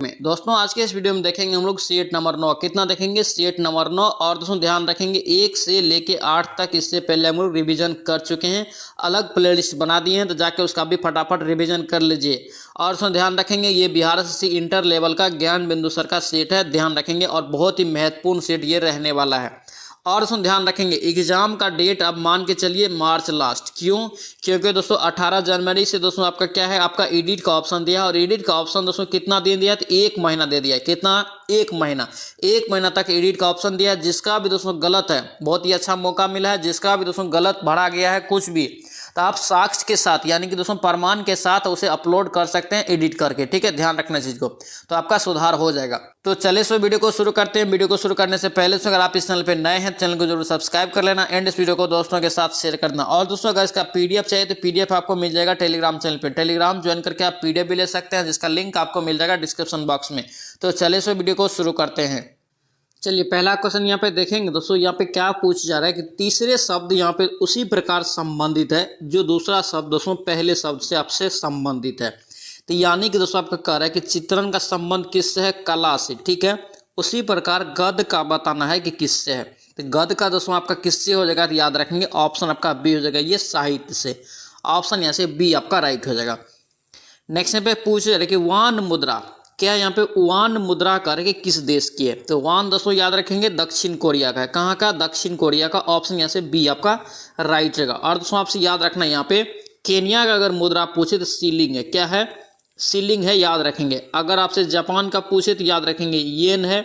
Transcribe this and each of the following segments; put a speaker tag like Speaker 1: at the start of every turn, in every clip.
Speaker 1: में दोस्तों आज के इस वीडियो में देखेंगे हम लोग सेट नंबर 9। कितना देखेंगे? Set number 9। और दोस्तों ध्यान रखेंगे 1 से लेके 8 तक इससे पहले हम लोग रिवीजन कर चुके हैं, अलग प्लेलिस्ट बना दिए हैं, तो जाके उसका भी फटाफट रिवीजन कर लीजिए। और दोस्तों ध्यान रखेंगे ये बिहार एसएससी इंटर लेवल का ज्ञान बिंदु सर का सेट है, ध्यान रखेंगे, और बहुत ही महत्वपूर्ण सेट ये रहने वाला है। और दोस्तों ध्यान रखेंगे एग्जाम का डेट अब मान के चलिए मार्च लास्ट। क्यों? क्योंकि दोस्तों 18 जनवरी से दोस्तों आपका क्या है, आपका एडिट का ऑप्शन दिया है, और एडिट का ऑप्शन दोस्तों कितना दे दिया है? तो 1 महीना दे दिया है। कितना? 1 महीना। 1 महीना तक एडिट का ऑप्शन दिया है। जिसका भी दोस्तों गलत है, बहुत ही अच्छा मौका मिला है। जिसका भी दोस्तों गलत भरा गया है कुछ भी, तो आप साक्ष्य के साथ यानी कि दोस्तों प्रमाण के साथ उसे अपलोड कर सकते हैं एडिट करके। ठीक है, ध्यान रखना चीज को, तो आपका सुधार हो जाएगा। तो चलिए सो वीडियो को शुरू करते हैं। वीडियो को शुरू करने से पहले से अगर आप इस चैनल पे नए हैं, चैनल को जरूर सब्सक्राइब कर लेना एंड इस वीडियो को दोस्तों के साथ शेयर करना। और दोस्तों अगर इसका पीडीएफ चाहिए तो पीडीएफ आपको मिल जाएगा टेलीग्राम चैनल पे। टेलीग्राम ज्वाइन करके आप पीडीएफ भी ले सकते हैं, जिसका लिंक आपको मिल जाएगा डिस्क्रिप्शन बॉक्स में। तो चलिए सो वीडियो को शुरू करते हैं। चलिए पहला क्वेश्चन यहाँ पे देखेंगे दोस्तों। यहाँ पे क्या पूछा जा रहा है कि तीसरे शब्द यहाँ पे उसी प्रकार संबंधित है जो दूसरा शब्द दोस्तों पहले शब्द से आपसे संबंधित है। तो यानी कि दोस्तों आपका कह रहा है कि चित्रण का संबंध किससे है? कला से। ठीक है, उसी प्रकार गद्य का बताना है कि किससे है। तो गद्य का दोस्तों आपका किससे हो जाएगा? तो याद रखेंगे ऑप्शन आपका बी हो जाएगा, ये साहित्य से। ऑप्शन यहाँ से बी आपका राइट हो जाएगा। नेक्स्ट यहाँ पे पूछ रहे कि वान मुद्रा, क्या यहाँ पे वान मुद्रा करके किस देश की है? तो वान दोस्तों याद रखेंगे दक्षिण कोरिया का है। कहाँ का? दक्षिण कोरिया का। ऑप्शन यहाँ से बी आपका राइट रहेगा। और दोस्तों आपसे याद रखना यहाँ पे केनिया का अगर मुद्रा पूछे तो सीलिंग है। क्या है? सीलिंग है, याद रखेंगे। अगर आपसे जापान का पूछे तो याद रखेंगे येन है।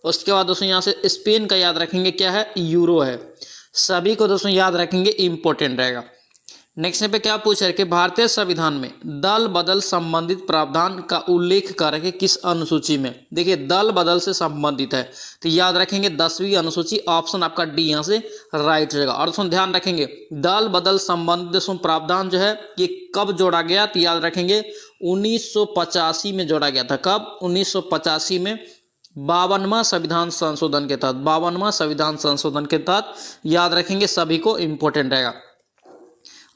Speaker 1: उसके बाद दोस्तों यहाँ से स्पेन का याद रखेंगे क्या है? यूरो है। सभी को दोस्तों याद रखेंगे, इंपॉर्टेंट रहेगा। नेक्स्ट पे क्या पूछ रहे हैं कि भारतीय संविधान में दल बदल संबंधित प्रावधान का उल्लेख करके किस अनुसूची में? देखिए दल बदल से संबंधित है, तो याद रखेंगे 10वीं अनुसूची। ऑप्शन आपका डी यहाँ से राइट रहेगा। और दोस्तों ध्यान रखेंगे दल बदल संबंधित दोस्तों प्रावधान जो है ये कब जोड़ा गया? तो याद रखेंगे 1985 में जोड़ा गया था। कब? 1985 में 52वां संविधान संशोधन के तहत। 52वां संविधान संशोधन के तहत याद रखेंगे, सभी को इंपॉर्टेंट रहेगा।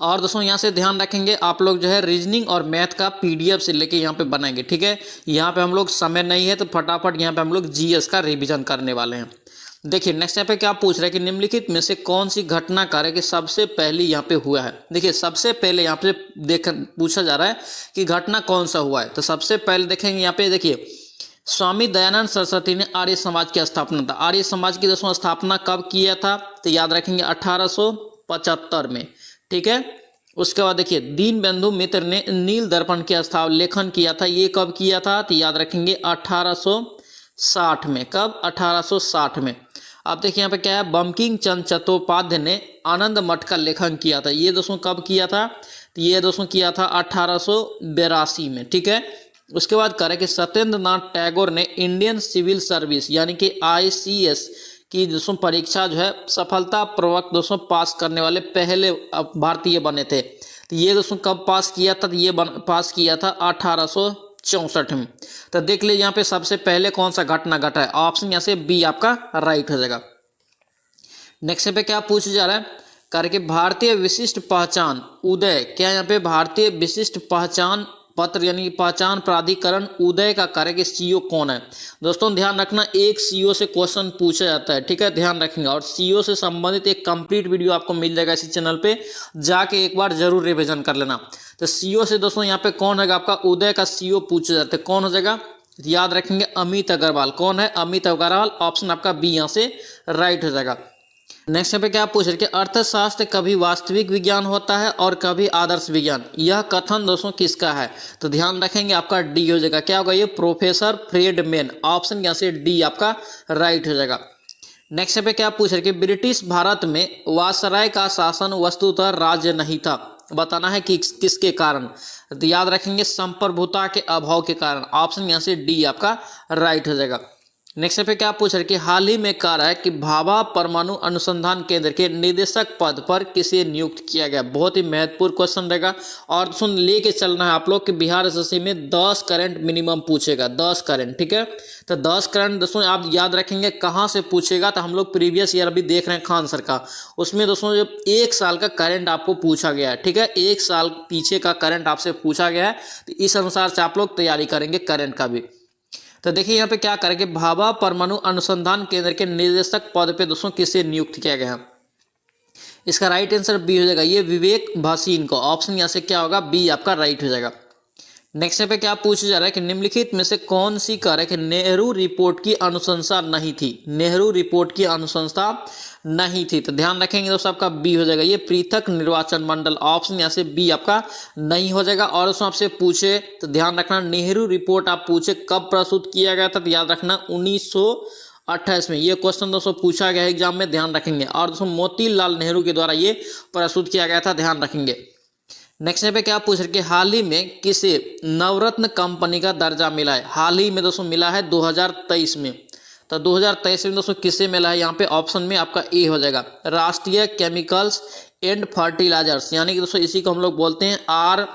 Speaker 1: और दोस्तों यहाँ से ध्यान रखेंगे आप लोग जो है रीजनिंग और मैथ का पीडीएफ से लेके यहाँ पे बनाएंगे। ठीक है, यहाँ पे हम लोग समय नहीं है तो फटाफट यहाँ पे हम लोग जीएस का रिवीजन करने वाले हैं। देखिए नेक्स्ट यहाँ पे क्या पूछ रहा है कि निम्नलिखित में से कौन सी घटना कार्य के सबसे पहले यहाँ पे हुआ है? देखिए सबसे पहले यहाँ पे पूछा जा रहा है कि घटना कौन सा हुआ है। तो सबसे पहले देखेंगे यहाँ पे, देखिए स्वामी दयानंद सरस्वती ने आर्य समाज की स्थापना था। आर्य समाज की दोस्तों स्थापना कब किया था? तो याद रखेंगे 1875 में। ठीक है, उसके बाद देखिए दीनबंधु मित्र ने नील दर्पण के लेखन किया था। ये कब किया था? तो याद रखेंगे 1860 में। कब? 1860 में। अब देखिए यहाँ पे क्या है, बंकिम चंद्र चट्टोपाध्याय ने आनंद मठ का लेखन किया था। ये दोस्तों कब किया था? तो ये दोस्तों किया था 1882 में। ठीक है, उसके बाद कह रहे कि सत्येंद्र नाथ टैगोर ने इंडियन सिविल सर्विस यानी कि ICS की दोस्तों परीक्षा जो है सफलतापूर्वक दोस्तों पास करने वाले पहले भारतीय बने थे। तो ये दोस्तों कब पास किया था? तो ये पास किया था 1864 में। तो देख लीजिए यहाँ पे सबसे पहले कौन सा घटना घटा है। ऑप्शन यहाँ से बी आपका राइट हो जाएगा। नेक्स्ट पे क्या पूछा जा रहा है करके भारतीय विशिष्ट पहचान उदय, क्या यहाँ पे भारतीय विशिष्ट पहचान पत्र यानी पहचान प्राधिकरण उदय का कार्य के सीईओ कौन है? दोस्तों ध्यान रखना एक सीईओ से क्वेश्चन पूछा जाता है। ठीक है, ध्यान रखेंगे। और सीईओ से संबंधित एक कंप्लीट वीडियो आपको मिल जाएगा इसी चैनल पे, जाके एक बार जरूर रिवीजन कर लेना। तो सीईओ से दोस्तों यहाँ पे कौन है? आपका उदय का सीईओ पूछा जाता है। कौन हो जाएगा? याद रखेंगे अमित अग्रवाल। कौन है? अमित अग्रवाल। ऑप्शन आपका बी यहाँ से राइट हो जाएगा। नेक्स्ट यहाँ पे क्या पूछ रहे कि अर्थशास्त्र कभी वास्तविक विज्ञान होता है और कभी आदर्श विज्ञान, यह कथन दोस्तों किसका है? तो ध्यान रखेंगे आपका डी हो जाएगा। क्या होगा? ये प्रोफेसर फ्रेडमैन। ऑप्शन यहाँ से डी आपका राइट हो जाएगा। नेक्स्ट यहाँ पे क्या पूछ रहे कि ब्रिटिश भारत में वायसराय का शासन वस्तुतः राज्य नहीं था, बताना है कि किसके कारण? तो याद रखेंगे संप्रभुता के अभाव के कारण। ऑप्शन यहाँ से डी आपका राइट हो जाएगा। नेक्स्ट पे क्या पूछ रहे कि हाल ही में कह रहा है कि भाभा परमाणु अनुसंधान केंद्र के निदेशक पद पर किसे नियुक्त किया गया? बहुत ही महत्वपूर्ण क्वेश्चन रहेगा। और सुन लेके चलना है आप लोग कि बिहार एसएससी में 10 करंट मिनिमम पूछेगा। 10 करंट। ठीक है, तो 10 करंट दोस्तों आप याद रखेंगे कहाँ से पूछेगा। तो हम लोग प्रीवियस ईयर अभी देख रहे हैं खान सर का, उसमें दोस्तों जो 1 साल का करंट आपको पूछा गया है। ठीक है, 1 साल पीछे का करंट आपसे पूछा गया है, तो इस अनुसार से आप लोग तैयारी करेंगे करंट का भी। तो देखिए यहाँ पे क्या करेंगे, भाभा परमाणु अनुसंधान केंद्र के निदेशक पद पे दोस्तों किसे नियुक्त किया गया है? इसका राइट आंसर बी हो जाएगा, ये विवेक भासीन को। ऑप्शन यहाँ से क्या होगा, बी आपका राइट हो जाएगा। नेक्स्ट पे क्या पूछा जा रहा है कि निम्नलिखित में से कौन सी कार्य कि नेहरू रिपोर्ट की अनुशंसा नहीं थी? नेहरू रिपोर्ट की अनुशंसा नहीं थी, तो ध्यान रखेंगे दोस्तों आपका बी हो जाएगा, ये पृथक निर्वाचन मंडल। ऑप्शन यहाँ से बी आपका नहीं हो जाएगा। और दोस्तों आपसे पूछे तो ध्यान रखना, नेहरू रिपोर्ट आप पूछे कब प्रस्तुत किया गया था, तो याद रखना 1928 में। ये क्वेश्चन दोस्तों पूछा गया है एग्जाम में, ध्यान रखेंगे। और दोस्तों मोतीलाल नेहरू के द्वारा ये प्रस्तुत किया गया था, ध्यान रखेंगे। नेक्स्ट पे क्या पूछ रहे कि हाल ही में किसे नवरत्न कंपनी का दर्जा मिला है? हाल ही में दोस्तों मिला है 2023 में। तो 2023 में दोस्तों किसे मिला है? यहाँ पे ऑप्शन में आपका ए हो जाएगा, राष्ट्रीय केमिकल्स एंड फर्टिलाइजर्स, यानी कि दोस्तों इसी को हम लोग बोलते हैं आर,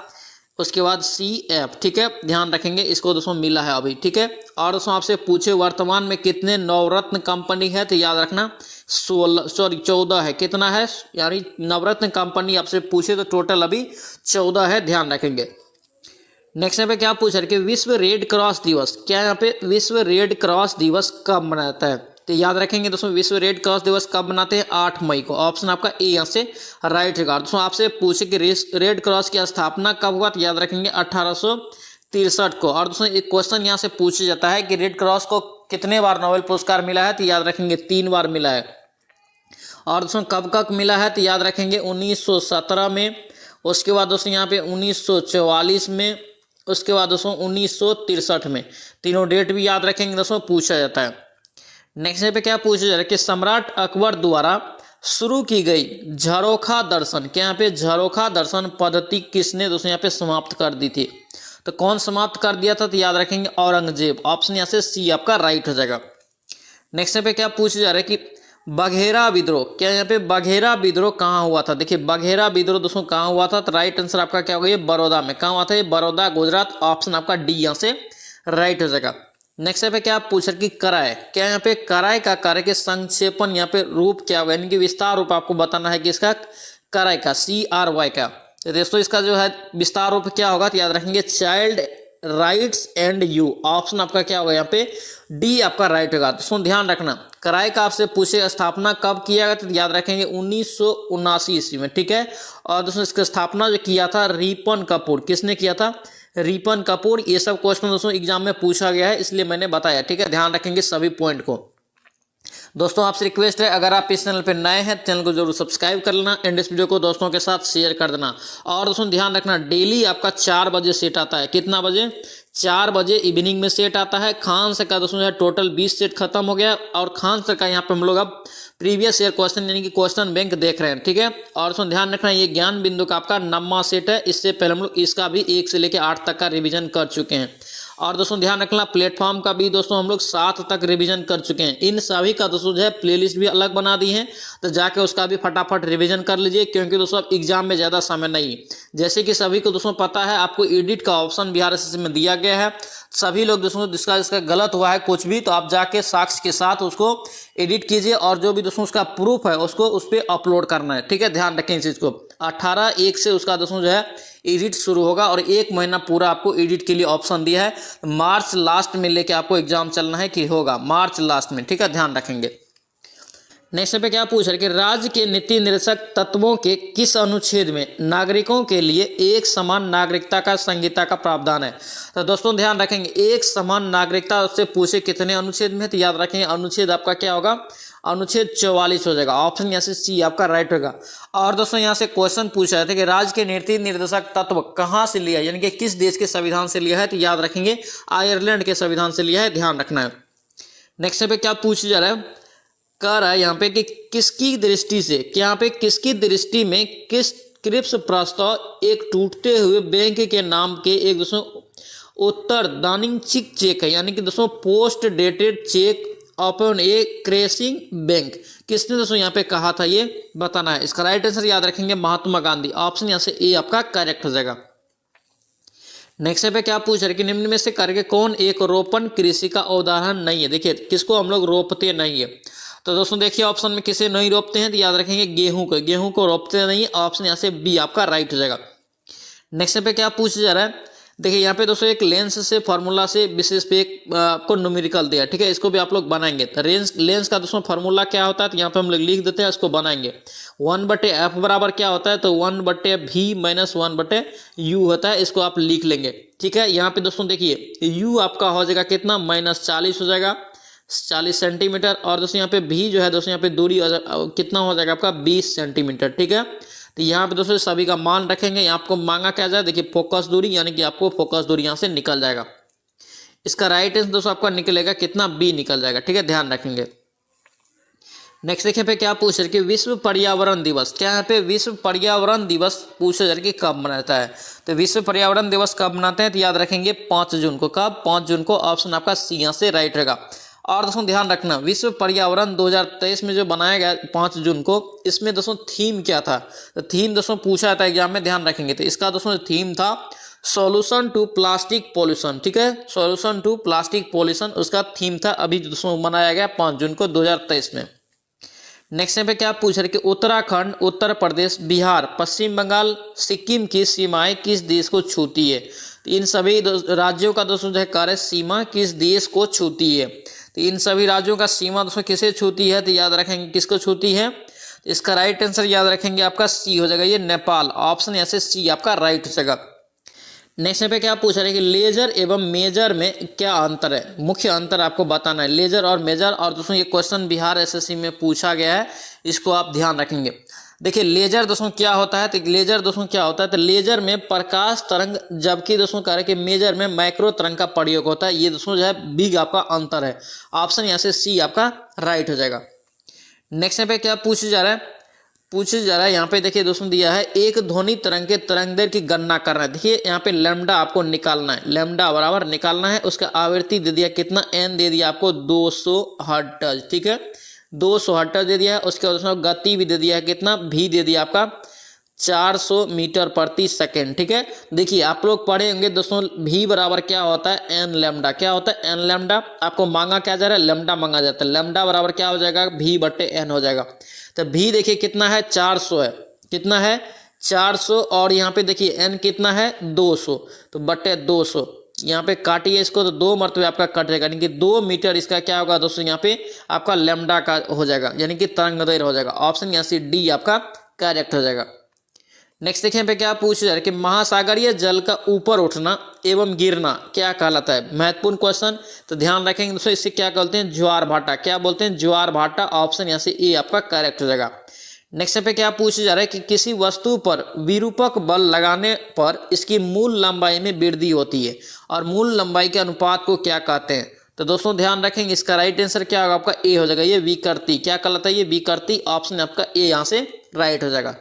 Speaker 1: उसके बाद CF, ठीक है, ध्यान रखेंगे, इसको दोस्तों मिला है अभी, ठीक है। और दोस्तों आपसे पूछे वर्तमान में कितने नवरत्न कंपनी है, तो याद रखना 14 है। कितना है, यानी नवरत्न कंपनी आपसे पूछे तो टोटल अभी 14 है, ध्यान रखेंगे। नेक्स्ट यहाँ पे क्या पूछ रहे कि विश्व रेड क्रॉस दिवस, क्या यहाँ पे विश्व रेड क्रॉस दिवस कब मनाता है? तो याद रखेंगे दोस्तों, विश्व रेड क्रॉस दिवस कब मनाते हैं? 8 मई को। ऑप्शन आपका ए यहाँ से राइट होगा। दोस्तों आपसे पूछे कि रेड क्रॉस की स्थापना कब हुआ, तो याद रखेंगे 1863 को। और दोस्तों एक क्वेश्चन यहाँ से पूछा जाता है कि रेड क्रॉस को कितने बार नोबेल पुरस्कार मिला है, तो याद रखेंगे 3 बार मिला है। और दोस्तों कब कब मिला है, तो याद रखेंगे 1917 में, उसके बाद दोस्तों यहाँ पे 1944 में, उसके बाद दोस्तों 1963 में। तीनों डेट भी याद रखेंगे दोस्तों, पूछा जाता है। नेक्स्ट पे क्या पूछा जा रहा है कि सम्राट अकबर द्वारा शुरू की गई झरोखा दर्शन, क्या यहाँ पे झरोखा दर्शन पद्धति किसने दोस्तों यहाँ पे समाप्त कर दी थी? तो कौन समाप्त कर दिया था, तो याद रखेंगे औरंगजेब। ऑप्शन यहाँ से सी आपका राइट हो जाएगा। नेक्स्ट पे क्या पूछा जा रहा है कि बघेरा विद्रोह, क्या यहाँ पे बघेरा विद्रोह कहाँ हुआ था? देखिए बघेरा विद्रोह दोस्तों कहाँ हुआ था, तो राइट आंसर आपका क्या होगा, ये बड़ौदा में। कहाँ हुआ था? ये बड़ौदा, गुजरात। ऑप्शन आपका डी यहाँ से राइट हो जाएगा। नेक्स्ट पे क्या पूछ रहे कि कराय, क्या यहाँ पे कराय का कार्य के संक्षेपण यहाँ पे रूप क्या होगा, यानी कि विस्तार रूप आपको बताना है कि इसका कराय का CRY का। दोस्तों इसका जो है विस्तार रूप क्या होगा, तो याद रखेंगे child rights and you. Option आपका क्या होगा यहाँ पे डी आपका राइट होगा। दोस्तों ध्यान रखना, कराय का आपसे पूछे स्थापना कब किया गया, तो याद रखेंगे 1979 ईस्वी में, ठीक है। और दोस्तों इसकी स्थापना जो किया था रिपन कपूर, किसने किया था? रिपन कपूर। ये सब क्वेश्चन दोस्तों एग्जाम में पूछा गया है, इसलिए मैंने बताया, ठीक है, ध्यान रखेंगे सभी पॉइंट को। दोस्तों आपसे रिक्वेस्ट है, अगर आप इस चैनल पर नए हैं चैनल को जरूर सब्सक्राइब कर लेना एंड इस वीडियो को दोस्तों के साथ शेयर कर देना। और दोस्तों ध्यान रखना, डेली आपका 4 बजे सेट आता है। कितना बजे? 4 बजे इवनिंग में सेट आता है। खान सर का दोस्तों टोटल 20 सेट खत्म हो गया, और खान सर का यहाँ पे हम लोग अब प्रीवियस ईयर क्वेश्चन यानी कि क्वेश्चन बैंक देख रहे हैं, ठीक है। और दोस्तों ध्यान रखना, ये ज्ञान बिंदु का आपका 9वां सेट है। इससे पहले हम लोग इसका भी 1 से लेकर 8 तक का रिविजन कर चुके हैं। और दोस्तों ध्यान रखना, प्लेटफॉर्म का भी दोस्तों हम लोग 7 तक रिवीजन कर चुके हैं। इन सभी का दोस्तों जो है प्लेलिस्ट भी अलग बना दी है, तो जाके उसका भी फटाफट रिवीजन कर लीजिए, क्योंकि दोस्तों अब एग्जाम में ज़्यादा समय नहीं। जैसे कि सभी को दोस्तों पता है, आपको एडिट का ऑप्शन बिहार एसएससी में दिया गया है। सभी लोग दोस्तों जिसका गलत हुआ है कुछ भी, तो आप जाके साक्ष्य के साथ उसको एडिट कीजिए, और जो भी दोस्तों उसका प्रूफ है उसको उस पर अपलोड करना है, ठीक है। ध्यान रखें इस चीज़ को। 18/1 से उसका दोस्तों जो है एडिट शुरू होगा, और 1 महीना पूरा आपको एडिट के लिए ऑप्शन दिया है। मार्च लास्ट में लेके आपको एग्जाम चलना है कि होगा मार्च लास्ट में, ठीक है, ध्यान रखेंगे। नेक्स्ट पे क्या पूछ रहे कि राज्य के नीति निर्देशक तत्वों के किस अनुच्छेद में नागरिकों के लिए एक समान नागरिकता का संहिता का प्रावधान है? तो दोस्तों ध्यान रखेंगे, एक समान नागरिकता से पूछे कितने अनुच्छेद में, तो याद रखेंगे अनुच्छेद आपका क्या होगा, अनुच्छेद 44 हो जाएगा। ऑप्शन यहाँ से सी आपका राइट होगा। और दोस्तों यहाँ से क्वेश्चन पूछा है कि राज्य के नीति निर्देशक तत्व कहाँ से लिया है, यानी कि किस देश के संविधान से लिया है, तो याद रखेंगे आयरलैंड के संविधान से लिया है, ध्यान रखना है। नेक्स्ट पे क्या पूछा जा रहा है, कह रहा है यहाँ पे कि किसकी दृष्टि से, क्या यहाँ पे किसकी दृष्टि में किस क्रिप्स प्रस्ताव एक टूटते हुए बैंक के नाम के एक दोस्तों उत्तरदानी चेक है, यानी कि दोस्तों पोस्ट डेटेड चेक अपॉन ए क्रैशिंग बैंक। किसने दोस्तों यहाँ पे कहा था, ये बताना है। इसका राइट आंसर याद रखेंगे महात्मा गांधी। ऑप्शन यहाँ से ए आपका करेक्ट हो जाएगा। नेक्स्ट पे क्या पूछ रहे कि निम्न में से करके कौन एक रोपण कृषि का उदाहरण नहीं है? देखिए किसको हम लोग रोपते नहीं है, तो दोस्तों देखिए ऑप्शन में किसे नहीं रोपते हैं, तो याद रखेंगे गेहूं को रोपते नहीं। ऑप्शन यहाँ से बी आपका राइट हो जाएगा। नेक्स्ट पे क्या पूछा जा रहा है, देखिए यहाँ पे दोस्तों एक लेंस से फार्मूला से विशेष पे एक आपको न्यूमेरिकल दिया, ठीक है, इसको भी आप लोग बनाएंगे। तो लेंस का दोस्तों फार्मूला क्या होता है, तो यहाँ पे हम लोग लिख देते हैं, इसको बनाएंगे। 1/f बराबर क्या होता है, तो 1/v माइनस 1/u होता है, इसको आप लिख लेंगे, ठीक है। यहाँ पे दोस्तों देखिए u आपका हो जाएगा कितना, -40 हो जाएगा, 40 सेंटीमीटर। और दोस्तों यहाँ पे v जो है दोस्तों यहाँ पे दूरी कितना हो जाएगा आपका 20 सेंटीमीटर, ठीक है। तो यहाँ पे दोस्तों सभी का मान रखेंगे। यहाँ आपको मांगा क्या जाए, देखिए फोकस दूरी, यानी कि आपको फोकस दूरी यहाँ से निकल जाएगा। इसका राइट आंसर दोस्तों आपका निकलेगा कितना, बी निकल जाएगा, ठीक है, ध्यान रखेंगे। नेक्स्ट देखिए पे क्या पूछ रहे कि विश्व पर्यावरण दिवस, क्या यहाँ पे विश्व पर्यावरण दिवस पूछा जा रहा है कि कब मनाता है। तो विश्व पर्यावरण दिवस कब मनाते हैं, तो याद रखेंगे 5 जून को। कब, 5 जून को, ऑप्शन आपका सी यहाँ से राइट रहेगा। और दोस्तों ध्यान रखना, विश्व पर्यावरण 2023 में जो बनाया गया 5 जून को, इसमें दोस्तों थीम क्या था, तो थीम दोस्तों पूछा था एग्जाम में, ध्यान रखेंगे। तो इसका दोस्तों थीम था सॉल्यूशन टू प्लास्टिक पॉल्यूशन, ठीक है, सॉल्यूशन टू प्लास्टिक पॉल्यूशन उसका थीम था। अभी दोस्तों मनाया गया 5 जून को 2023 में। नेक्स्ट पे क्या पूछ रहे कि उत्तराखंड, उत्तर प्रदेश, बिहार, पश्चिम बंगाल, सिक्किम की सीमाएं किस देश को छूती है। तो इन सभी राज्यों का दोस्तों जो है कार्य सीमा किस देश को छूती है। तो इन सभी राज्यों का सीमा दोस्तों किसे छूती है, तो याद रखेंगे किसको छूती है। तो इसका राइट आंसर याद रखेंगे आपका सी हो जाएगा, ये नेपाल। ऑप्शन ऐसे सी आपका राइट हो जाएगा। नेक्स्ट पे क्या पूछ रहे हैं कि लेजर एवं मेजर में क्या अंतर है, मुख्य अंतर आपको बताना है, लेजर और मेजर। और दोस्तों ये क्वेश्चन बिहार एसएससी में पूछा गया है, इसको आप ध्यान रखेंगे। देखिए लेजर दोस्तों क्या होता है, तो लेजर दोस्तों क्या होता है, तो लेजर में प्रकाश तरंग, जबकि दोस्तों कह रहे कि मेजर में माइक्रो तरंग का प्रयोग होता है। ये दोस्तों जो है बिग आपका अंतर है। ऑप्शन यहाँ से सी आपका राइट हो जाएगा। नेक्स्ट पे क्या पूछा जा रहा है यहाँ पे देखिए दोस्तों दिया है एक ध्वनि तरंग के तरंग दैर्घ्य की गणना करना है। देखिए यहाँ पे लैम्डा आपको निकालना है, लैम्डा बराबर निकालना है। उसका आवृत्ति दे दिया कितना, एन दे दिया आपको 200 हर्ट्ज, ठीक है, 200 हर्ट्ज दे दिया है। उसके बाद गति भी दे दिया है कितना, भी दे दिया आपका 400 मीटर प्रति सेकेंड, ठीक है। देखिए आप लोग पढ़े होंगे दोस्तों भी बराबर क्या होता है, एन लैम्डा। क्या होता है, एन लैम्डा। आपको मांगा क्या जा रहा है, लैम्डा मांगा जाता है। लैम्डा बराबर क्या हो जाएगा, भी बटे एन हो जाएगा। तो भी देखिए कितना है, 400 है, कितना है 400। और यहाँ पे देखिए एन कितना है 200, तो बटे 200 यहाँ पे काटिए इसको, तो 2 मरतबे आपका कट जाएगा, यानी कि 2 मीटर इसका क्या होगा दोस्तों, यहाँ पे आपका लैम्डा का हो जाएगा, यानी कि तरंग दैर्घ्य हो जाएगा। ऑप्शन यहाँ से डी आपका करेक्ट हो जाएगा। नेक्स्ट देखिए पे क्या पूछ रहा है कि महासागरीय जल का ऊपर उठना एवं गिरना क्या कहलाता है। महत्वपूर्ण क्वेश्चन, तो ध्यान रखेंगे दोस्तों, इससे क्या कहते हैं, ज्वार भाटा। क्या बोलते हैं, ज्वार भाटा। ऑप्शन यहाँ से ए आपका करेक्ट हो जाएगा। नेक्स्ट पे क्या पूछा जा रहा है कि किसी वस्तु पर विरूपक बल लगाने पर इसकी मूल लंबाई में वृद्धि होती है और मूल लंबाई के अनुपात को क्या कहते हैं। तो दोस्तों ध्यान रखेंगे, इसका राइट आंसर क्या होगा आपका, ए हो जाएगा, ये विकृति। क्या कहलाता है, ये विकृति। ऑप्शन आपका ए यहाँ से राइट हो जाएगा।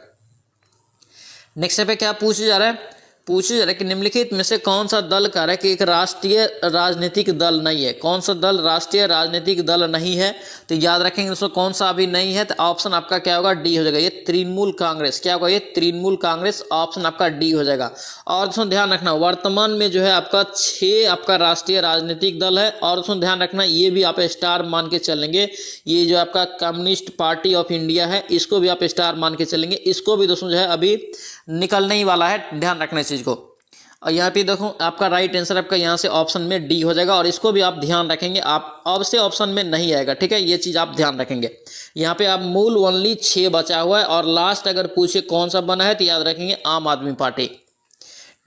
Speaker 1: नेक्स्ट पे क्या पूछा जा रहा है, कि निम्नलिखित में से कौन सा दल कह रहा है कि एक राष्ट्रीय राजनीतिक दल नहीं है। कौन सा दल राष्ट्रीय राजनीतिक दल नहीं है, तो याद रखेंगे दोस्तों कौन सा अभी नहीं है। तो ऑप्शन आपका क्या होगा, डी हो जाएगा, ये तृणमूल कांग्रेस। क्या होगा, ये तृणमूल कांग्रेस। ऑप्शन आपका डी हो जाएगा। और दोस्तों ध्यान रखना, वर्तमान में जो है आपका 6 आपका राष्ट्रीय राजनीतिक दल है। और दोस्तों ध्यान रखना, ये भी आप स्टार मान के चलेंगे। ये जो आपका कम्युनिस्ट पार्टी ऑफ इंडिया है, इसको भी आप स्टार मान के चलेंगे। इसको भी दोस्तों जो है अभी निकलने ही वाला है, ध्यान रखना इस चीज को। और यहाँ पे देखो आपका राइट आंसर आपका यहाँ से ऑप्शन में डी हो जाएगा। और इसको भी आप ध्यान रखेंगे, आप अब से ऑप्शन में नहीं आएगा, ठीक है, ये चीज आप ध्यान रखेंगे। यहाँ पे आप मूल ओनली 6 बचा हुआ है। और लास्ट अगर पूछे कौन सा बना है, तो याद रखेंगे आम आदमी पार्टी।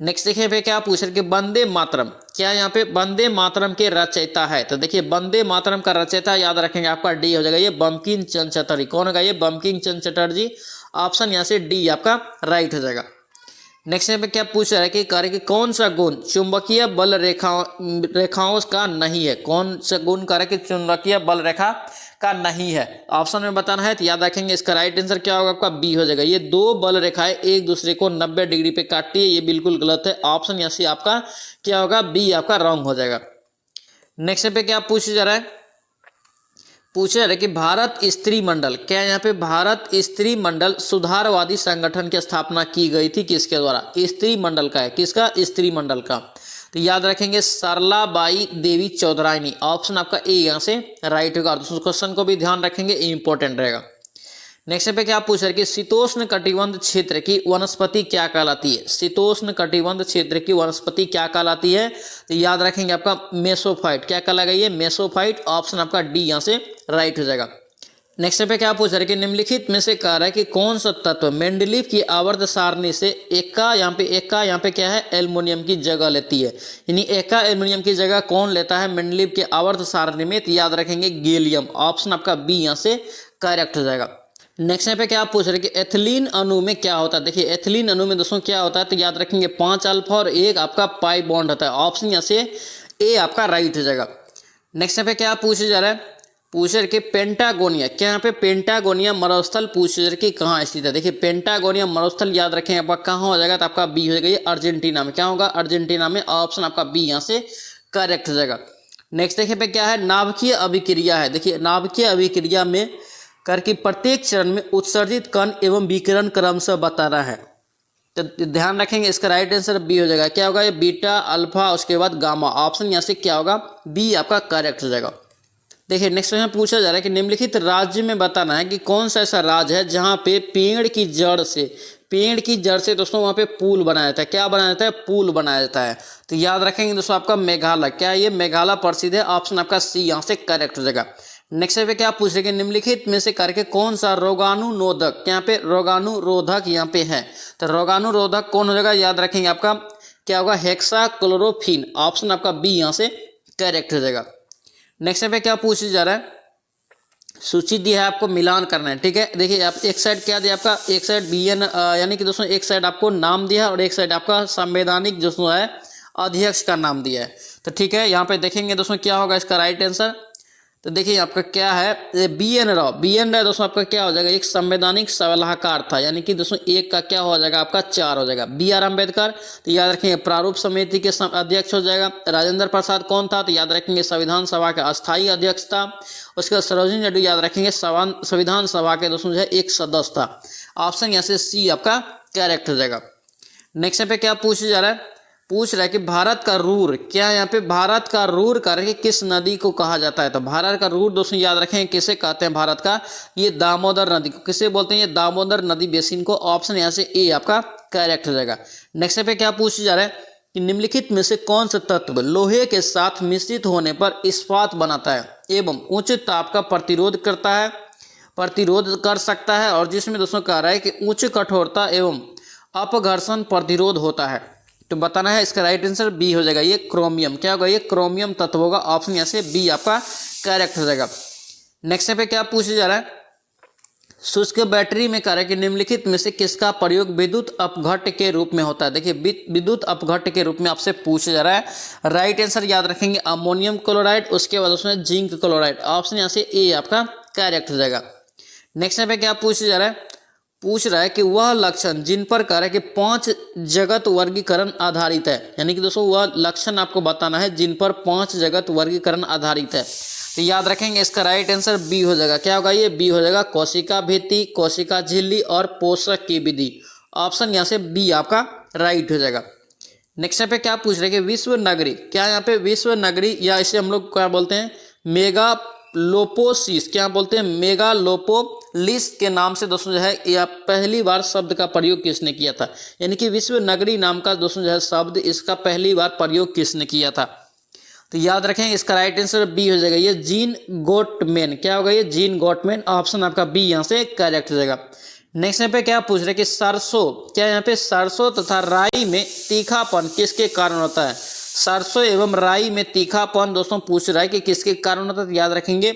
Speaker 1: नेक्स्ट देखिए पे क्या पूछ रहे कि वंदे मातरम, क्या यहाँ पे वंदे मातरम के रचयिता है। तो देखिए वंदे मातरम का रचयिता याद रखेंगे आपका डी हो जाएगा, ये बंकिम चंद्र चटर्जी। कौन होगा, ये बंकिम चंद्र चटर्जी। ऑप्शन यहाँ से डी आपका राइट हो जाएगा। नेक्स्ट पे क्या पूछ रहा है कि कार्य कि कौन सा गुण चुंबकीय बल रेखाओं का नहीं है। कौन सा गुण कार्य कि चुंबकीय बल रेखा का नहीं है, ऑप्शन में बताना है। तो याद रखेंगे इसका राइट आंसर क्या होगा आपका, बी हो जाएगा। ये 2 बल रेखाएं एक दूसरे को 90 डिग्री पे काटती है, ये बिल्कुल गलत है। ऑप्शन यहाँ से आपका क्या होगा, बी आपका रॉन्ग हो जाएगा। नेक्स्ट पे क्या पूछा जा रहा है, पूछा जा रहा है कि भारत स्त्री मंडल, क्या यहाँ पे भारत स्त्री मंडल सुधारवादी संगठन की स्थापना की गई थी, किसके द्वारा। स्त्री मंडल का है, किसका, स्त्री मंडल का। तो याद रखेंगे सरलाबाई देवी चौधरानी। ऑप्शन आपका ए यहाँ से राइट होगा। दोस्तों क्वेश्चन को भी ध्यान रखेंगे, इंपॉर्टेंट रहेगा। नेक्स्ट पे क्या पूछ रहे कि शीतोष्ण कटिबंध क्षेत्र की वनस्पति क्या कहलाती है। शीतोष्ण कटिबंध क्षेत्र की वनस्पति क्या कहलाती है, तो याद रखेंगे आपका मेसोफाइट। क्या कहलाएगा ये, मेसोफाइट। ऑप्शन आपका डी यहाँ से राइट हो जाएगा। नेक्स्ट पे क्या पूछ रहे हैं कि निम्नलिखित में से कह रहा है कि कौन सा तत्व मेंडलीव की आवर्त सारणी से एका यहाँ पे क्या है, एल्युमिनियम की जगह लेती है। यानी एका एल्युमिनियम की जगह कौन लेता है मेंडलीव के आवर्त सारणी में, तो याद रखेंगे गैलियम। ऑप्शन आपका बी यहाँ से करेक्ट हो जाएगा। नेक्स्ट पे क्या पूछ रहे हैं कि एथिलीन अणु में क्या होता है। देखिए एथिलीन अणु में दोस्तों क्या होता है, तो याद रखेंगे 5 अल्फा और 1 आपका पाई बॉन्ड होता है। ऑप्शन यहाँ से ए आपका राइट हो जाएगा। नेक्स्ट पे क्या पूछे जा रहा है, पूछ रहे कि पेंटागोनिया, क्या यहाँ पे पेंटागोनिया मरुस्थल पूछ रहे कि कहाँ स्थित है। देखिए पेंटागोनिया मरुस्थल याद रखेंगे आपका कहाँ हो जाएगा, तो आपका बी हो जाएगा ये अर्जेंटीना में। क्या होगा, अर्जेंटीना में। ऑप्शन आपका बी यहाँ से करेक्ट हो जाएगा। नेक्स्ट देखिए पे क्या है, नाभिकीय अभिक्रिया है। देखिए नाभिकीय अभिक्रिया में करके प्रत्येक चरण में उत्सर्जित कण एवं विकिरण क्रमशः बताना है। तो ध्यान रखेंगे इसका राइट आंसर बी हो जाएगा। क्या होगा, ये बीटा अल्फा उसके बाद गामा। ऑप्शन यहाँ से क्या होगा, बी आपका करेक्ट हो जाएगा। देखिए नेक्स्ट क्वेश्चन पूछा जा रहा है कि निम्नलिखित राज्य में बताना है कि कौन सा ऐसा राज्य है जहाँ पे पेड़ की जड़ से दोस्तों वहाँ पे पुल बनाया जाता है। क्या बनाया जाता है, पुल बनाया जाता है। तो याद रखेंगे दोस्तों आपका मेघालय। क्या ये मेघालय प्रसिद्ध है। ऑप्शन आपका सी यहाँ से करेक्ट हो जाएगा। नेक्स्ट पे क्या पूछ रहे हैं, निम्नलिखित में से करके कौन सा रोगाणुरोधक, यहाँ पे रोगाणुरोधक यहाँ पे है, तो रोगाणुरोधक कौन हो जाएगा, याद रखेंगे आपका क्या होगा, हेक्साक्लोरोफिन। ऑप्शन आपका बी यहाँ से करेक्ट हो जाएगा। नेक्स्ट पे क्या पूछा जा रहा है, सूची दी है आपको मिलान करना है। ठीक है, देखिए आप एक साइड क्या दिया आपका, एक साइड बीएन यानी कि दोस्तों एक साइड आपको नाम दिया है और एक साइड आपका संवैधानिक दोस्तों है अध्यक्ष का नाम दिया है। तो ठीक है, यहाँ पे देखेंगे दोस्तों क्या होगा इसका राइट आंसर। तो देखिए आपका क्या है, बी.एन. राव दोस्तों आपका क्या हो जाएगा, एक संवैधानिक सलाहकार था। यानी कि दोस्तों एक का क्या हो जाएगा आपका 4 हो जाएगा। बी.आर. अम्बेडकर, तो याद रखेंगे प्रारूप समिति के अध्यक्ष हो जाएगा। राजेंद्र प्रसाद कौन था, तो याद रखेंगे संविधान सभा के अस्थायी अध्यक्ष था। उसके बाद सरोजिनी नायडू याद रखेंगे संविधान सभा के दोस्तों जो है एक सदस्य था। ऑप्शन यहाँ से सी आपका करेक्ट हो जाएगा। नेक्स्ट पे क्या पूछा जा रहा है, पूछ रहा है कि भारत का रूर, क्या यहाँ पे भारत का रूर करके किस नदी को कहा जाता है। तो भारत का रूर दोस्तों याद रखें किसे कहते हैं, भारत का ये दामोदर नदी को किसे बोलते हैं, ये दामोदर नदी बेसिन को। ऑप्शन यहाँ से ए आपका करेक्ट हो जाएगा। नेक्स्ट पे क्या पूछा जा रहा है कि निम्नलिखित में से कौन सा तत्व लोहे के साथ मिश्रित होने पर इस्पात बनाता है एवं उच्च ताप का प्रतिरोध कर सकता है, और जिसमें दोस्तों कह रहा है कि उच्च कठोरता एवं अपघर्षण प्रतिरोध होता है। तो बताना है इसका राइट आंसर बी हो जाएगा, ये क्रोमियम। क्या होगा, ये क्रोमियम तत्व होगा। ऑप्शन यहाँ से बी आपका करेक्ट हो जाएगा। नेक्स्ट पे क्या पूछा जा रहा है, शुष्क बैटरी में कह रहा है कि निम्नलिखित में से किसका प्रयोग विद्युत अपघट्ट के रूप में होता है। देखिए विद्युत अपघट्ट के रूप में आपसे पूछा जा रहा है। राइट आंसर याद रखेंगे अमोनियम क्लोराइड, उसके बाद उसमें जिंक क्लोराइड। ऑप्शन यहाँ से ए आपका करेक्ट हो जाएगा। नेक्स्ट पे क्या पूछा जा रहा है, पूछ रहा है कि वह लक्षण जिन पर कह रहा है कि 5 जगत वर्गीकरण आधारित है। यानी कि दोस्तों वह लक्षण आपको बताना है जिन पर 5 जगत वर्गीकरण आधारित है। तो याद रखेंगे इसका राइट आंसर बी हो जाएगा। क्या होगा, ये बी हो जाएगा कोशिका भित्ति, कोशिका झिल्ली और पोषक की विधि। ऑप्शन यहाँ से बी आपका राइट हो जाएगा। नेक्स्ट पे क्या पूछ रहे हैं कि विश्व नगरी, क्या यहाँ पे विश्व नगरी या इसे हम लोग क्या बोलते हैं, मेगालोपोलिस, क्या बोलते हैं, मेगालोपोलिस के नाम से दोस्तों जो है यह पहली बार शब्द का प्रयोग किसने किया था। यानी कि विश्व नगरी नाम का दोस्तों जो है शब्द इसका पहली बार प्रयोग किसने किया था। तो याद रखें इसका राइट आंसर बी हो जाएगा, ये जीन गोटमैन। क्या होगा, ये जीन गोटमैन। ऑप्शन आपका बी यहाँ से करेक्ट हो जाएगा। नेक्स्ट पे क्या पूछ रहे हैं कि सरसों, क्या यहाँ पे सरसों तथा राई में तीखापन किसके कारण होता है। सरसों एवं राई में तीखापन दोस्तों पूछ रहा है कि किसके कारण होता है। तो याद रखेंगे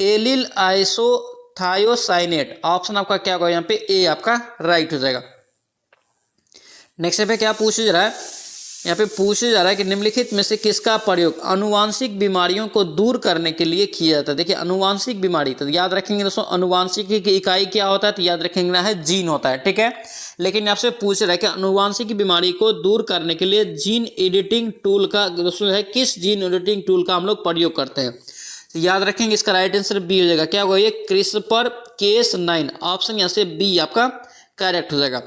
Speaker 1: एलिल आइसोथायोसाइनेट। ऑप्शन आपका क्या होगा, यहाँ पे ए आपका राइट हो जाएगा। नेक्स्ट पे क्या पूछा जा रहा है, यहाँ पे पूछा जा रहा है कि निम्नलिखित में से किसका प्रयोग आनुवांशिक बीमारियों को दूर करने के लिए किया जाता है। देखिए आनुवांशिक बीमारी, तो याद रखेंगे दोस्तों आनुवांशिक की इकाई क्या होता है, तो याद रखेंगे ना है जीन होता है। ठीक है, लेकिन आपसे पूछ रहा है कि आनुवांशिक बीमारी को दूर करने के लिए जीन एडिटिंग टूल का दोस्तों है, किस जीन एडिटिंग टूल का हम लोग प्रयोग करते हैं। तो याद रखेंगे इसका राइट आंसर बी हो जाएगा। क्या होगा, ये क्रिस्पर Cas9। ऑप्शन यहाँ से बी आपका करेक्ट हो जाएगा।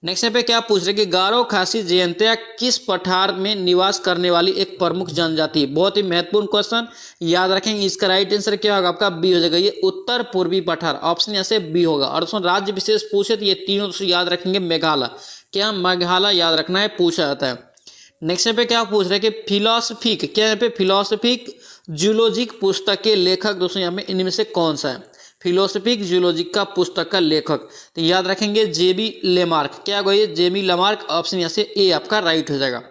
Speaker 1: नेक्स्ट पे क्या पूछ रहे कि गारो खासी जयंतिया किस पठार में निवास करने वाली एक प्रमुख जनजाति है। बहुत ही महत्वपूर्ण क्वेश्चन, याद रखेंगे। इसका राइट आंसर क्या होगा आपका बी हो जाएगा, ये उत्तर पूर्वी पठार, ऑप्शन यहाँ से बी होगा। और दोस्तों राज्य विशेष पूछे तो ये तीनों दोस्तों याद रखेंगे, मेघालय, क्या मेघालय याद रखना है, पूछा जाता है। नेक्स्ट पे क्या पूछ रहे कि फिलोसफिक, क्या यहाँ पे फिलोसफिक जूलॉजिक पुस्तक के लेखक दोस्तों यहाँ पे इनमें से कौन सा है। फिलोसफिक जूलॉजिक का पुस्तक का लेखक तो याद रखेंगे जेबी लेमार्क, क्या होगा ये जेबी लेमार्क, ऑप्शन यहाँ से ए आपका राइट हो जाएगा।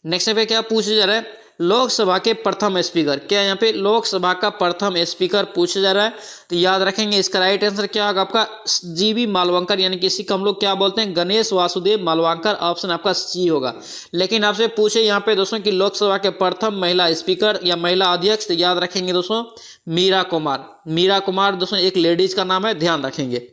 Speaker 1: नेक्स्ट पे क्या पूछा जा रहा है, लोकसभा के प्रथम स्पीकर, क्या यहाँ पे लोकसभा का प्रथम स्पीकर पूछा जा रहा है। तो याद रखेंगे इसका राइट आंसर क्या होगा आपका जीबी मालवंकर, यानी कि इसी को हम लोग क्या बोलते हैं, गणेश वासुदेव मालवंकर, ऑप्शन आपका सी होगा। लेकिन आपसे पूछे यहाँ पे दोस्तों कि लोकसभा के प्रथम महिला स्पीकर या महिला अध्यक्ष, तो याद रखेंगे दोस्तों मीरा कुमार। मीरा कुमार दोस्तों एक लेडीज का नाम है, ध्यान रखेंगे।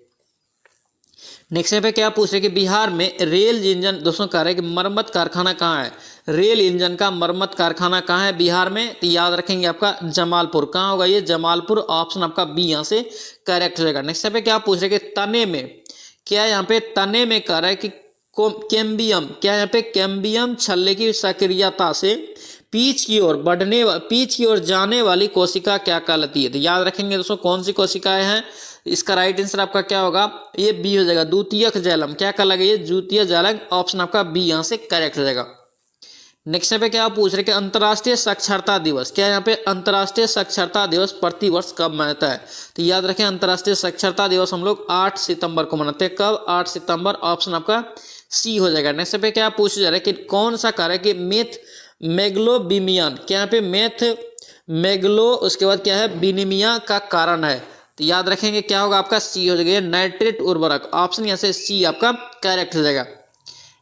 Speaker 1: नेक्स्ट पे क्या पूछ रहे कि बिहार में रेल इंजन दोस्तों कह रहे हैं कि मरम्मत कारखाना कहाँ है। रेल इंजन का मरम्मत कारखाना कहाँ है बिहार में, तो याद रखेंगे आपका जमालपुर, कहाँ होगा ये जमालपुर, ऑप्शन आपका बी यहाँ से करेक्ट हो जाएगा। नेक्स्ट पे क्या पूछ रहे कि तने में, क्या यहाँ पे तने में कह रहा है कि कैम्बियम, क्या यहाँ पे कैम्बियम छल्ले की सक्रियता से पीछ की ओर जाने वाली कोशिका क्या कहलाती है। तो याद रखेंगे दोस्तों कौन सी कोशिकाएं हैं। इसका राइट आंसर आपका क्या होगा, ये बी हो जाएगा, द्वितीयक जाइलम, क्या कहलाएगा ये द्वितीय जाइलम, ऑप्शन आपका बी यहाँ से करेक्ट हो जाएगा। नेक्स्ट पे क्या पूछ रहे कि अंतर्राष्ट्रीय साक्षरता दिवस, क्या यहाँ पे अंतर्राष्ट्रीय साक्षरता दिवस प्रतिवर्ष कब मनाता है। तो याद रखें अंतर्राष्ट्रीय साक्षरता दिवस हम लोग 8 सितंबर को मनाते हैं, कब 8 सितंबर, ऑप्शन आपका सी हो जाएगा। नेक्स्ट पे क्या पूछ जा रहा है कि कौन सा कार्य कि मेथ मेगलोबिमियन, क्या यहाँ पे मेथ मेगलो उसके बाद क्या है बिनीमिया का कारण है। तो याद रखेंगे क्या होगा आपका सी हो जाएगा, नाइट्रेट उर्वरक, ऑप्शन यहाँ से सी आपका करेक्ट हो जाएगा।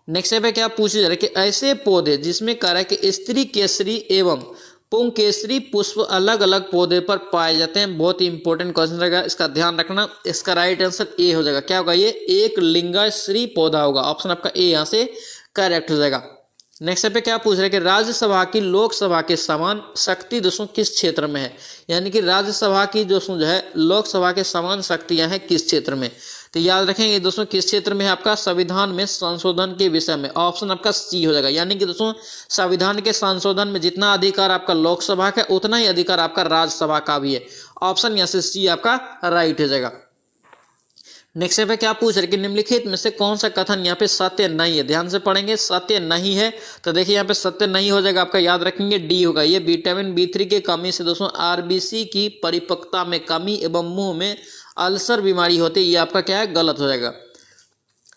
Speaker 1: नेक्स्ट पे क्या पूछा जा रहा है कि ऐसे पौधे जिसमें कह रहा है कि स्त्री केसरी एवं पुंकेसरी पुष्प अलग अलग पौधे पर पाए जाते हैं। बहुत ही इंपॉर्टेंट क्वेश्चन रहेगा, इसका ध्यान रखना। इसका राइट आंसर ए हो जाएगा, क्या होगा ये एक लिंगाश्री पौधा होगा, ऑप्शन आपका ए यहाँ से करेक्ट हो जाएगा। नेक्स्ट पे क्या पूछ रहे हैं कि राज्यसभा की लोकसभा के समान शक्ति दोस्तों किस क्षेत्र में है, यानी कि राज्यसभा की दोस्तों जो है लोकसभा के समान शक्तियां हैं किस क्षेत्र में। तो याद रखेंगे दोस्तों किस क्षेत्र में है आपका संविधान में संशोधन के विषय में, ऑप्शन आपका सी हो जाएगा। यानी कि दोस्तों संविधान के संशोधन में जितना अधिकार आपका लोकसभा का उतना ही अधिकार आपका राज्यसभा का भी है, ऑप्शन यहाँ से सी आपका राइट हो जाएगा। नेक्स्ट पे क्या पूछ रहे कि निम्नलिखित में से कौन सा कथन यहाँ पे सत्य नहीं है, ध्यान से पढ़ेंगे। सत्य नहीं है तो देखिए यहाँ पे सत्य नहीं हो जाएगा आपका, याद रखेंगे डी होगा, ये विटामिन B3 की कमी से दोस्तों आरबीसी की परिपक्वता में कमी एवं मुंह में अल्सर बीमारी होती है, ये आपका क्या है गलत हो जाएगा।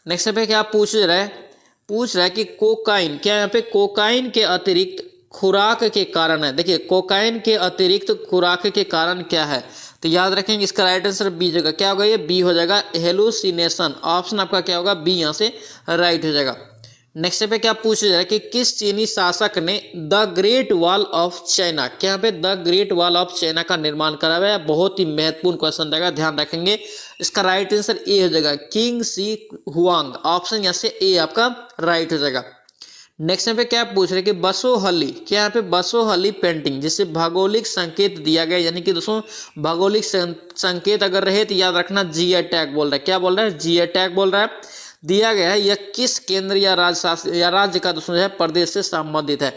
Speaker 1: नेक्स्ट पे क्या पूछ रहा है कि कोकाइन, क्या यहाँ पे कोकाइन के अतिरिक्त खुराक के कारण है। देखिए कोकाइन के अतिरिक्त खुराक के कारण क्या है, तो याद रखेंगे इसका राइट आंसर बी होगा, क्या होगा ये बी हो जाएगा हेलुसिनेशन, ऑप्शन आपका क्या होगा बी यहाँ से राइट हो जाएगा। नेक्स्ट पे क्या पूछा जाए कि किस चीनी शासक ने the great wall of China, क्या यहाँ पे the great wall of China का निर्माण कराया है। बहुत ही महत्वपूर्ण क्वेश्चन रहेगा, ध्यान रखेंगे। इसका राइट आंसर ए हो जाएगा किंग सी हुआंग, ऑप्शन यहाँ से ए आपका राइट हो जाएगा। नेक्स्ट पे क्या पूछ रहे कि बसोहली, क्या यहाँ पे बसोहली पेंटिंग जिसे भौगोलिक संकेत दिया गया, यानी कि दोस्तों भौगोलिक संकेत अगर रहे तो याद रखना जीआई टैग बोल रहा है, क्या बोल रहा है जीआई टैग बोल रहा है, दिया गया है। यह किस केंद्र या राज्य का दोस्तों जो है प्रदेश से संबंधित है।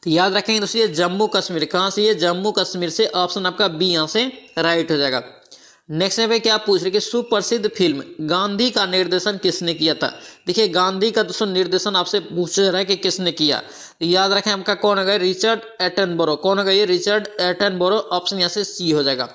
Speaker 1: तो याद रखेंगे दोस्तों ये जम्मू कश्मीर, कहाँ से ये जम्मू कश्मीर से, ऑप्शन आपका बी यहाँ से राइट हो जाएगा। नेक्स्ट पे क्या पूछ रहे कि सुप्रसिद्ध फिल्म गांधी का निर्देशन किसने किया था। देखिए गांधी का दोस्तों निर्देशन आपसे पूछा जा रहा है कि किसने किया, तो याद रखें आपका कौन होगा रिचर्ड एटनबरो, कौन होगा ये रिचर्ड एटनबरो, ऑप्शन यहाँ से सी हो जाएगा।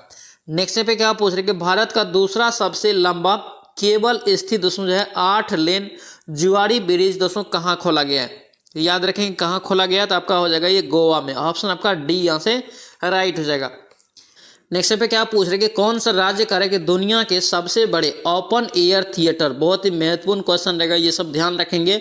Speaker 1: नेक्स्ट पे क्या पूछ रहे कि भारत का दूसरा सबसे लंबा केबल स्थित दोस्तों जो है 8 लेन जुआरी ब्रिज दोस्तों कहाँ खोला गया है। याद रखें कहाँ खोला गया, तो आपका हो जाएगा ये गोवा में, ऑप्शन आपका डी यहाँ से राइट हो जाएगा। नेक्स्ट पे क्या पूछ रहे कि कौन सा राज्य करे कि दुनिया के सबसे बड़े ओपन एयर थिएटर, बहुत ही महत्वपूर्ण क्वेश्चन रहेगा, ये सब ध्यान रखेंगे।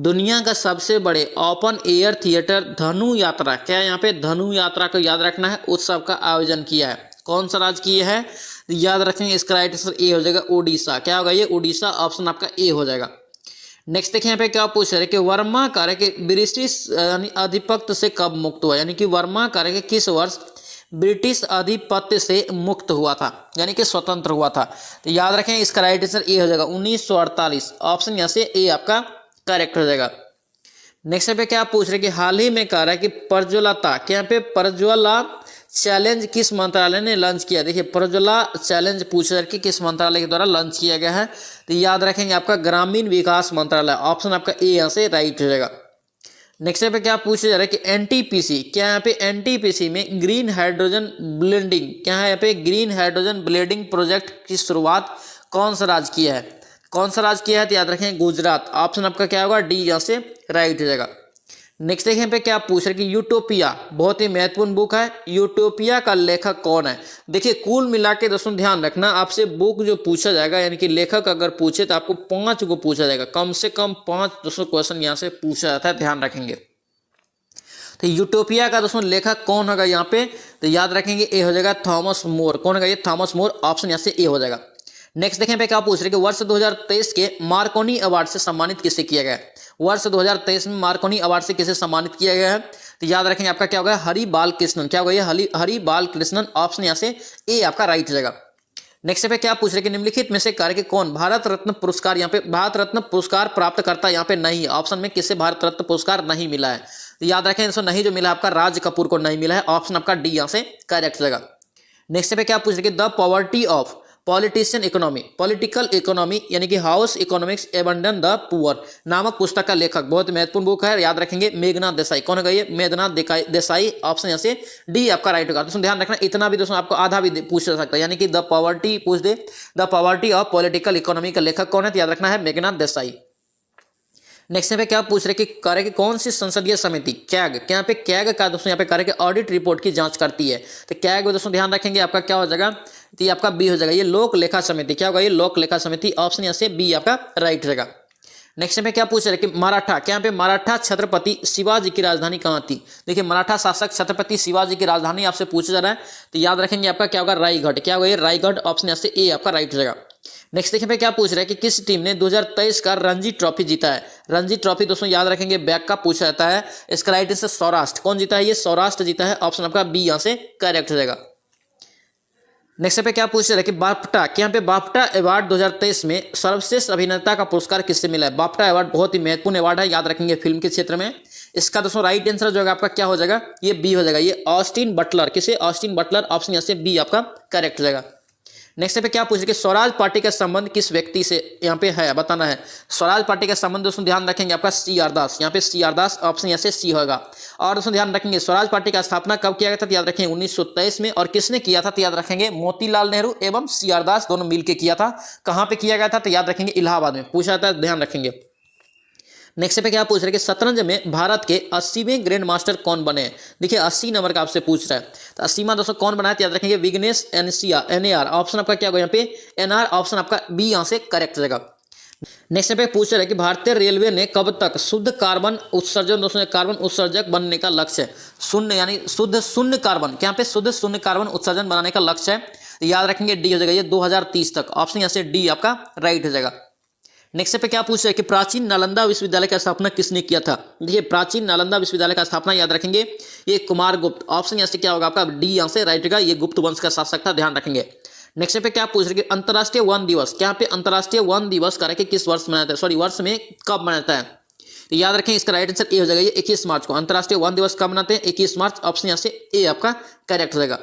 Speaker 1: दुनिया का सबसे बड़े ओपन एयर थिएटर धनु यात्रा, क्या यहाँ पे धनु यात्रा को याद रखना है, उत्सव का आयोजन किया है। कौन सा राज्य किया है, याद रखेंगे इसका राइट आंसर ए हो जाएगा उड़ीसा, क्या होगा ये उड़ीसा, ऑप्शन आपका ए हो जाएगा। नेक्स्ट देखिए यहाँ पे क्या पूछ रहे कि वर्मा कार्य के ब्रिटिश यानी आधिपत्य से कब मुक्त हुआ, यानी कि वर्मा कार्य के किस वर्ष ब्रिटिश आधिपत्य से मुक्त हुआ था, यानी कि स्वतंत्र हुआ था। तो याद रखें इसका राइट आंसर ए हो जाएगा 1948, ऑप्शन यहाँ से ए आपका करेक्ट हो जाएगा। नेक्स्ट पे क्या पूछ रहे कि हाल ही में कह रहा है कि प्रज्वलता, क्या यहाँ पे प्रज्वला चैलेंज किस मंत्रालय ने लॉन्च किया। देखिए प्रज्वला चैलेंज पूछ रहे कि किस मंत्रालय के द्वारा लॉन्च किया गया है, तो याद रखेंगे आपका ग्रामीण विकास मंत्रालय, ऑप्शन आपका ए यहाँ से राइट हो जाएगा। नेक्स्ट पे क्या पूछा जा रहा है कि एनटीपीसी, क्या यहाँ पे एनटीपीसी में ग्रीन हाइड्रोजन ब्लेंडिंग, क्या है यहाँ पे ग्रीन हाइड्रोजन ब्लेंडिंग प्रोजेक्ट की शुरुआत कौन सा राज्य किया है, कौन सा राज्य किया है, तो याद रखें गुजरात, ऑप्शन आपका क्या होगा डी यहाँ से राइट हो जाएगा। नेक्स्ट देखें पे क्या पूछ रहे कि यूटोपिया बहुत ही महत्वपूर्ण बुक है, यूटोपिया का लेखक कौन है। देखिए कुल मिला के दोस्तों ध्यान रखना, आपसे बुक जो पूछा जाएगा यानी कि लेखक अगर पूछे तो आपको 5 को पूछा जाएगा, कम से कम 5 दोस्तों क्वेश्चन यहाँ से पूछा जाता है, ध्यान रखेंगे। तो यूटोपिया का दोस्तों लेखक कौन होगा यहाँ पे, तो याद रखेंगे ए हो जाएगा थॉमस मोर, कौन होगा ये थॉमस मोर, ऑप्शन यहाँ से ए हो जाएगा। नेक्स्ट देखें पे क्या पूछ रहे कि वर्ष 2023 के मार्कोनी अवार्ड से सम्मानित किसे किया गया है। वर्ष 2023 में मार्कोनी अवार्ड से किसे सम्मानित किया गया है, तो याद रखेंगे आपका क्या होगा हरि बाल कृष्णन, क्या होगा ये हरि बाल कृष्णन, ऑप्शन यहाँ से ए आपका राइट हो जाएगा। नेक्स्ट पे क्या पूछ रहे कि निम्नलिखित में से कार्य के कौन भारत रत्न पुरस्कार, यहाँ पे भारत रत्न पुरस्कार प्राप्त करता यहाँ पे नहीं, ऑप्शन में किसे भारत रत्न पुरस्कार नहीं मिला है, तो याद रखें दोस्तों नहीं जो मिला आपका राज कपूर को नहीं मिला है, ऑप्शन आपका डी यहाँ से करेक्ट हो जाएगा। नेक्स्ट पे क्या पूछ रहे कि the poverty of politician economy, political economy यानी कि house economics abandon the poor नामक पुस्तक का लेखक, बहुत महत्वपूर्ण बुक है, याद रखेंगे मेघनाथ देसाई, कौन होगा ये मेघनाथ देसाई, ऑप्शन यहाँ से डी आपका राइट होगा। दोस्तों ध्यान रखना इतना भी दोस्तों आपको आधा भी पूछ सकता है, यानी कि द पॉवर्टी पूछ दे, the poverty of political economy का लेखक कौन है, तो याद रखना है मेघनाथ देसाई। नेक्स्ट पे क्या पूछ रहे कि कार्य की कौन सी संसदीय समिति कैग, क्या यहाँ पे कैग का दोस्तों यहाँ पे कार्य के ऑडिट रिपोर्ट की जांच करती है, तो कैग दोस्तों ध्यान रखेंगे आपका क्या हो जाएगा, तो ये आपका बी हो जाएगा, ये लोक लेखा समिति, क्या होगा ये लोक लेखा समिति, ऑप्शन यहाँ से बी आपका राइट रहेगा। नेक्स्ट पे क्या पूछ रहे कि मराठा, क्या यहाँ पे मराठा छत्रपति शिवाजी की राजधानी कहाँ थी। देखिए मराठा शासक छत्रपति शिवाजी की राजधानी आपसे पूछा जा रहा है, तो याद रखेंगे आपका क्या होगा रायगढ़, क्या होगा ये रायगढ़, ऑप्शन यहाँ से ए आपका राइट हो जाएगा। नेक्स्ट देखिए पे क्या पूछ रहा है कि किस टीम ने 2023 का रणजी ट्रॉफी जीता है। रणजी ट्रॉफी दोस्तों याद रखेंगे बैक का पूछा जाता है, इसका राइट आंसर सौराष्ट्र, कौन जीता है ये सौराष्ट्र जीता है, ऑप्शन आपका बी यहाँ से करेक्ट हो जाएगा। नेक्स्ट पे क्या पूछ रहा है कि बाफ्टा, क्या यहाँ पे बाफ्टा अवार्ड 2023 में सर्वश्रेष्ठ अभिनेता का पुरस्कार किससे मिला है। बाफ्टा अवार्ड बहुत ही महत्वपूर्ण अवार्ड है, याद रखेंगे फिल्म के क्षेत्र में। इसका दोस्तों राइट आंसर जो है आपका क्या हो जाएगा, ये बी हो जाएगा, ये ऑस्टिन बटलर, किसे ऑस्टिन बटलर, ऑप्शन यहाँ से बी आपका करेक्ट हो जाएगा। नेक्स्ट पे क्या पूछ रहे कि स्वराज पार्टी का संबंध किस व्यक्ति से यहाँ पे है बताना है। स्वराज पार्टी का संबंध दोस्तों ध्यान रखेंगे आपका सी आर दास, यहाँ पे सी आर दास, ऑप्शन यहाँ से सी होगा। और दोस्तों ध्यान रखेंगे स्वराज पार्टी का स्थापना कब किया गया था, याद रखेंगे 1923 में, और किसने किया था तो याद रखेंगे मोतीलाल नेहरू एवं सी आर दास दोनों मिलकर किया था। कहाँ पे किया गया था तो याद रखेंगे इलाहाबाद में, पूछा था ध्यान रखेंगे। नेक्स्ट पे क्या पूछ रहे कि शतरंज में भारत के 80वें ग्रैंड मास्टर कौन बने। देखिए 80 नंबर का आपसे पूछ रहा है, तो 80वां दोस्तों कौन बना है याद रखेंगे विघ्नेश NAR, ऑप्शन आपका क्या होगा यहाँ पे NR, ऑप्शन आपका बी यहाँ से करेक्ट रहेगा। नेक्स्ट पे पूछ रहे हैं कि भारतीय रेलवे ने कब तक शुद्ध कार्बन उत्सर्जन दोस्तों कार्बन उत्सर्जक बनने का लक्ष्य है। शून्य यानी शुद्ध शून्य कार्बन, क्या पे शुद्ध शून्य कार्बन उत्सर्जन बनाने का लक्ष्य है, तो याद रखेंगे डी हो जाएगा ये 2030 तक, ऑप्शन यहाँ से डी आपका राइट हो जाएगा। नेक्स्ट पे क्या पूछ रहे हैं कि प्राचीन नालंदा विश्वविद्यालय का स्थापना किसने किया था। देखिए प्राचीन नालंदा विश्वविद्यालय का स्थापना याद रखेंगे ये कुमार गुप्त, ऑप्शन यहाँ से क्या होगा आपका डी यहाँ से राइट होगा, ये गुप्त वंश का शासक था, ध्यान रखेंगे। नेक्स्ट पे क्या पूछ रहे कि अंतर्राष्ट्रीय वन दिवस, क्या पे अंतर्राष्ट्रीय वन दिवस कार्य के किस वर्ष मनाता है, सॉरी वर्ष में कब मनाता है, तो याद रखें इसका राइट आंसर ए हो जाएगा ये 21 मार्च को। अंतर्राष्ट्रीय वन दिवस कब मनाते हैं 21 मार्च, ऑप्शन यहाँ से ए आपका करेक्ट रहेगा।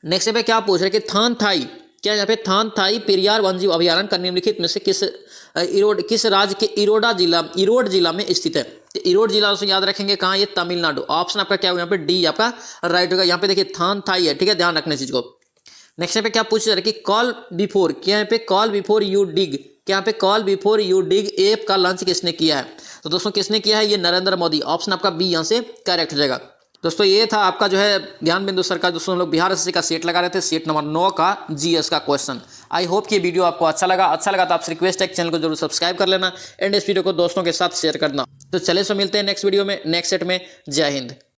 Speaker 1: नेक्स्ट पे क्या पूछ रहे कि थान थाई, क्या यहाँ पे थान थाई पेरियार वन्यजीव अभयारण्य का निम्नलिखित में से किस राज्य के इरोड जिला में स्थित है। तो इरोड जिला दोस्तों याद रखेंगे कहाँ, ये तमिलनाडु, ऑप्शन आपका क्या होगा यहाँ पे डी आपका राइट होगा। यहाँ पे देखिए थान थाई है, ठीक है ध्यान रखने चीज को। नेक्स्ट पे क्या पूछ रहे कि कॉल बिफोर, क्या यहाँ पे कॉल बिफोर यू डिग, क्या यहाँ पे call before you dig app का लॉन्च किसने किया है, तो दोस्तों किसने किया है ये नरेंद्र मोदी, ऑप्शन आपका बी यहाँ से करेक्ट हो जाएगा। दोस्तों ये था आपका जो है ज्ञान बिंदु सर का, दोस्तों हम लोग बिहार एसएससी का सेट लगा रहे थे, सेट नंबर 9 का जीएस का क्वेश्चन। आई होप कि वीडियो आपको अच्छा लगा तो आपसे रिक्वेस्ट है कि चैनल को जरूर सब्सक्राइब कर लेना एंड इस वीडियो को दोस्तों के साथ शेयर करना। तो चले सो मिलते हैं नेक्स्ट वीडियो में नेक्स्ट सेट में। जय हिंद।